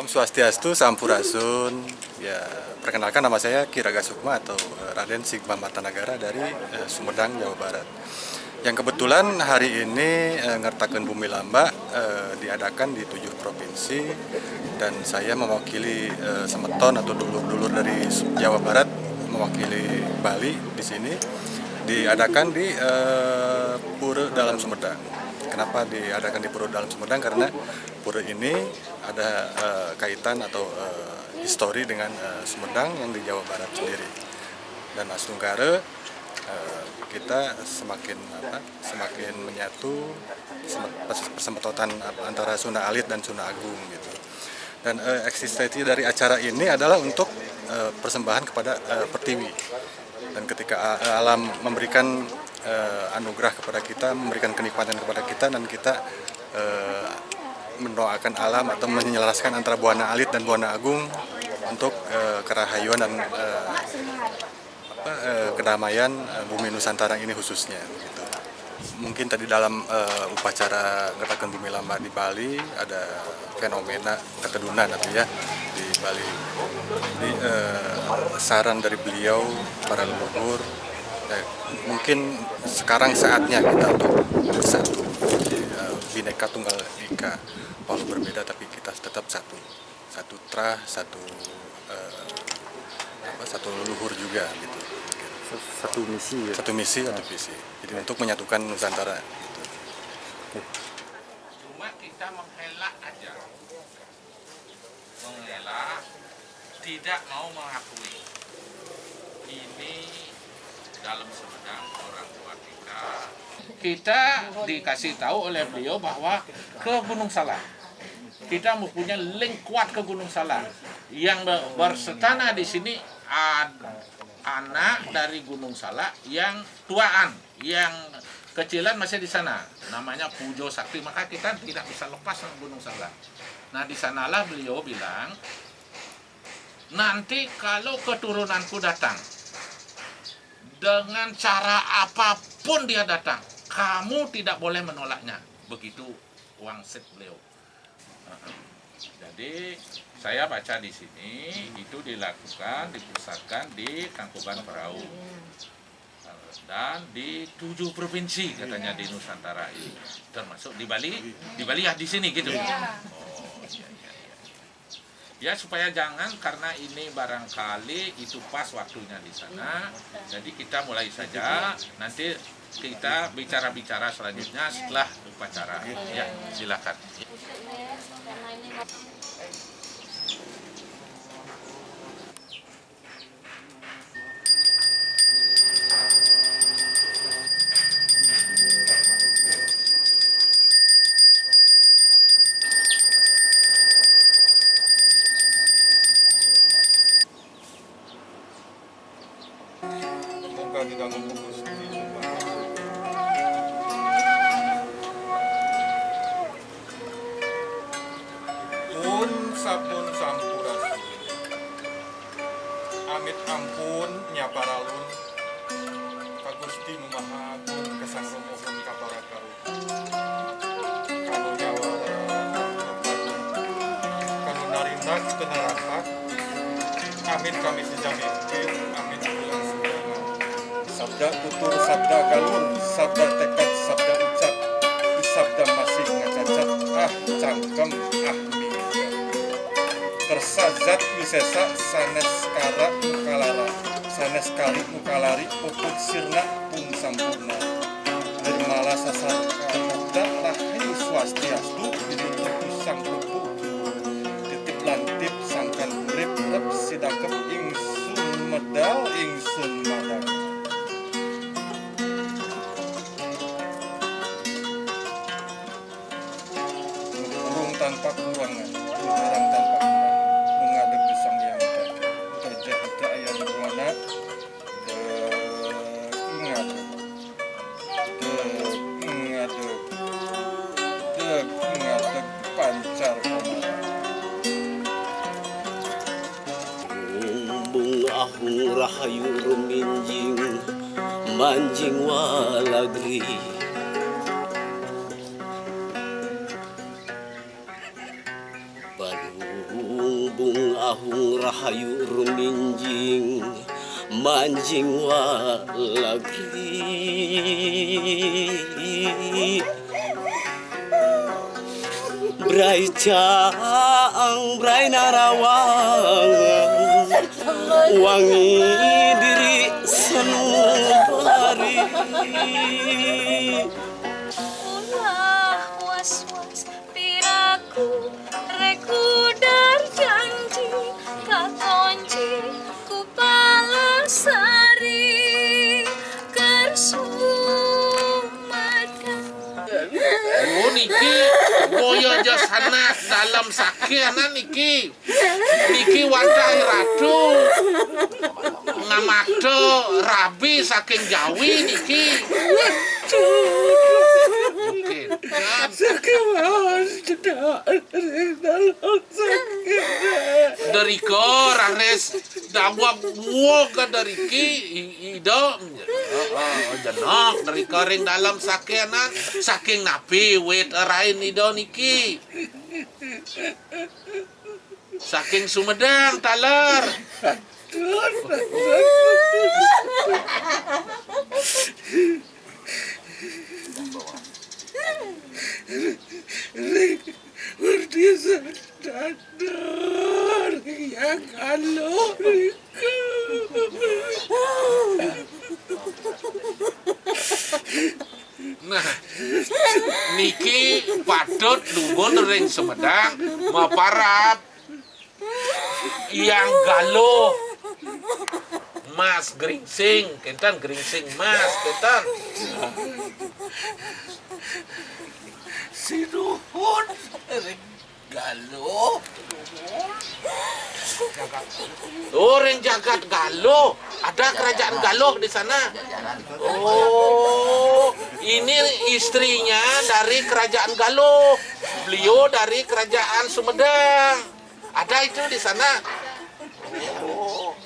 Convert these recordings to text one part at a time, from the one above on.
Om Swastiastu, Sampurasun. Ya, perkenalkan nama saya Ki Raga Sukma atau Raden Sigma Martanagara dari Sumedang, Jawa Barat. Yang kebetulan hari ini Ngertakeun Bumi Lamba diadakan di 7 provinsi dan saya mewakili semeton atau dulur-dulur dari Jawa Barat mewakili Bali di sini diadakan di Pura Dalam Sumedang. Kenapa diadakan di Pura Dalam Sumedang? Karena pura ini ada kaitan atau histori dengan Sumedang yang di Jawa Barat sendiri. Dan Astungkare kita semakin menyatu persemetotan antara Sunda Alit dan Sunda Agung gitu. Dan eksistensi dari acara ini adalah untuk persembahan kepada Pertiwi. Dan ketika alam memberikan anugerah kepada kita, memberikan kenikmatan kepada kita, dan kita mendoakan alam atau menyelaraskan antara Buana Alit dan Buana Agung untuk kerahayuan dan kedamaian bumi Nusantara ini khususnya. Gitu. Mungkin tadi dalam upacara Ngertakeun Bumi Lamba di Bali ada fenomena ketedunan atau ya di Bali. Ini saran dari beliau para leluhur. Mungkin sekarang saatnya kita untuk bersatu. Bineka Tunggal Ika, walau berbeda tapi kita tetap satu. Satu trah, satu leluhur juga gitu. Satu misi ya? Satu misi, satu visi. Jadi untuk menyatukan Nusantara gitu. Cuma kita mengelak aja. Mengelak, tidak mau mengakui. Ini dalam Sumedang orang tua kita. Kita dikasih tahu oleh beliau bahwa ke Gunung Salak. Kita mempunyai link kuat ke Gunung Salak. Yang bersetana di sini anak dari Gunung Salak yang tuaan, yang kecilan masih di sana. Namanya Pujo Sakti. Maka kita tidak bisa lepas sama Gunung Salak. Nah, di sanalah beliau bilang, nanti kalau keturunanku datang, dengan cara apapun dia datang, kamu tidak boleh menolaknya. Begitu wangsit beliau. Jadi saya baca di sini itu dilakukan, dipusatkan di Tangkuban Perahu dan di 7 provinsi katanya di Nusantara ini, termasuk di Bali ya di sini gitu. Ya supaya jangan, karena ini barangkali itu pas waktunya di sana. Jadi kita mulai saja, nanti kita bicara-bicara selanjutnya setelah upacara. Ya, silakan. Semoga diganggu Gusti. Pun sapun sampurasun. Amit ampun nyaparalun. Ka Gusti Nu Maha Agung kesang romohun kaparakaru. Kanu nyawara kanu narindak kenarapak. Amin kami sejamikin. Amin ulang sedana. Sabda tutur, sabda galur, sabda tekad, sabda ucap, sabda masih ngacacat, cangkem, mingga. Tersazat wisesa sanes kara mukalara, sanes kali mukalari, puput sirna pun sampurna. Nirmala sasar kamuda rahayu swastiastu, hidup sang pupuk. Titip lantip sangkan urip rep sidakep ingsun medal ingsun madang. Tanpa kurangan, barang tanpa kurang, mengadeg gesang yang tadi, terjadi ayam berwarna, ngadeg pancar komara. Bunga rahayu ruminjing, manjing walagri. bung ahung rahayu ruminjing manjing walagri Brai caang brai narawangan wangi diri sanubari Ulah was-was piraku reku dar janji kakonci ku palasari kersumakan. Oh niki boyo jasana dalam sakiana niki wantah ratu ngamakdo rabi saking Jawi niki mungkin dari ko ranes dawa woga dari ki ido jenok dari kering dalam sakianan saking nabi wit rain ido niki saking Sumedang taler Nah, niki patut nuwun ring Sumedang maparap yang galuh Mas Gringsing, kentan Gringsing Mas, kentan. Sinuhun galuh Orang jagat Galuh, ada kerajaan Galuh di sana. Oh, ini istrinya dari kerajaan Galuh, beliau dari kerajaan Sumedang. Ada itu di sana. Oh.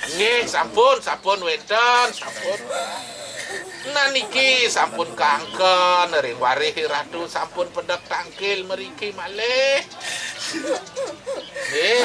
Nggih, sampun wedan, sampun. Nah niki sampun kangken ring warih ratu sampun pedek tangkil meriki malih. Nggih.